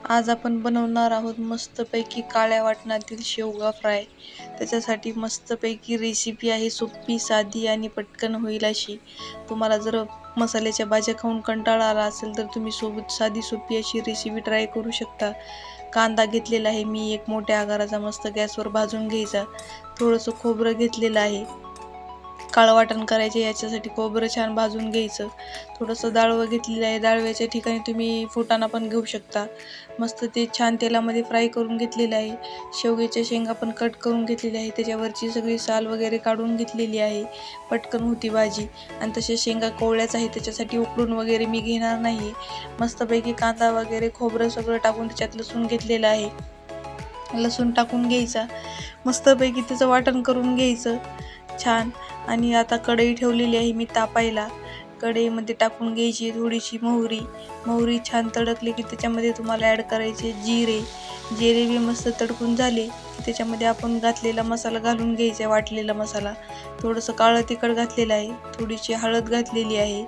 आज आपण बनवणार आहोत मस्तपैकी काळ्या वाटणातील शेवगा फ्राय. त्याच्यासाठी मस्तपैकी रेसिपी आहे, सोपी, साधी आणि पटकन होईल अशी. तुम्हाला जर मसाल्याच्या भाज्या खाऊन कंटाळा आला असेल तर तुम्ही सोबत साधी सोपी अशी रेसिपी ट्राय करू शकता. कांदा घेतलेला आहे मी एक मोठ्या आकाराचा, मस्त गॅसवर भाजून घ्यायचा. थोडंसं खोबरं घेतलेलं आहे, काळं वाटण करायचे, याच्यासाठी खोबरं छान भाजून घ्यायचं. थोडंसं डाळवं घेतलेलं आहे, डाळव्याच्या ठिकाणी तुम्ही फुटाणा पण घेऊ शकता. मस्त ते छान तेलामध्ये फ्राय करून घेतलेलं आहे. शेवग्याच्या शेंगा पण कट करून घेतलेल्या आहे, त्याच्यावरची सगळी साल वगैरे काढून घेतलेली आहे. पटकन होती भाजी. आणि तशा शेंगा कोवळ्याच आहे, त्याच्यासाठी उकडून वगैरे मी घेणार नाही. मस्तपैकी कांदा वगैरे खोबरं सगळं टाकून त्याच्यात लसूण घेतलेलं आहे, लसूण टाकून घ्यायचा. मस्तपैकी त्याचं वाटण करून घ्यायचं छान. आणि आता कढई ठेवलेली आहे मी तापायला. कढईमध्ये टाकून घ्यायची थोडीशी मोहरी छान तडकली की त्याच्यामध्ये तुम्हाला ॲड करायचे जिरे बी मस्त तडकून झाले की त्याच्यामध्ये आपण घातलेला मसाला घालून घ्यायचा, वाटलेला मसाला. थोडंसं काळं तिखट घातलेलं आहे, थोडीशी हळद घातलेली आहे,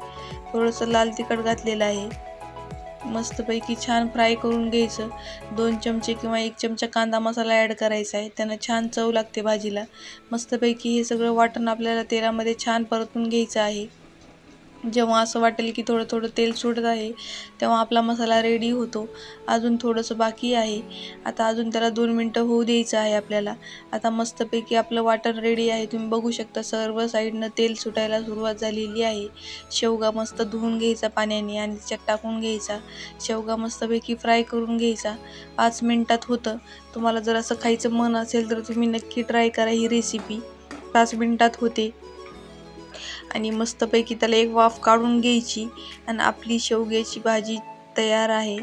थोडंसं लाल तिखट घातलेलं आहे. मस्तपैकी छान फ्राय करून घ्यायचं. 2 चमचे किंवा 1 चमचा कांदा मसाला ॲड करायचा आहे, त्यानं छान चव लागते भाजीला. मस्तपैकी हे सगळं वाटण आपल्याला तेलामध्ये छान परतून घ्यायचं आहे. जेव्हा असं वाटेल की थोडं थोडं तेल सुटत आहे, तेव्हा आपला मसाला रेडी होतो. अजून थोडंसं बाकी आहे. आता अजून त्याला 2 मिनटं होऊ द्यायचं आहे आपल्याला. आता मस्तपैकी आपलं वाटण रेडी आहे. तुम्ही बघू शकता सर्व साईडनं तेल सुटायला सुरुवात झालेली आहे. शेवगा मस्त धुवून घ्यायचा पाण्याने आणि त्याच्यात टाकून घ्यायचा. शेवगा मस्तपैकी फ्राय करून घ्यायचा. 5 मिनिटात होतं. तुम्हाला जर असं खायचं मन असेल तर तुम्ही नक्की ट्राय करा ही रेसिपी. 5 मिनिटात होते. आणि मस्तपैकी त्याला एक वाफ काढून घ्यायची आणि आपली शेवग्याची भाजी तयार आहे.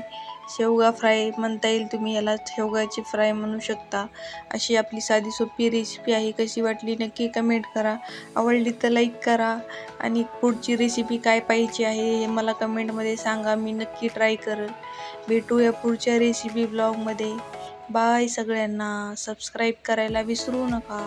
शेवगा फ्राय म्हणता येईल, तुम्ही याला शेवगाची फ्राय म्हणू शकता. अशी आपली साधी सोपी रेसिपी आहे. कशी वाटली नक्की कमेंट करा. आवडली तर लाईक करा आणि पुढची रेसिपी काय पाहिजे आहे हे मला कमेंटमध्ये सांगा, मी नक्की ट्राय करेन. भेटूया पुढच्या रेसिपी ब्लॉगमध्ये. बाय सगळ्यांना. सबस्क्राईब करायला विसरू नका.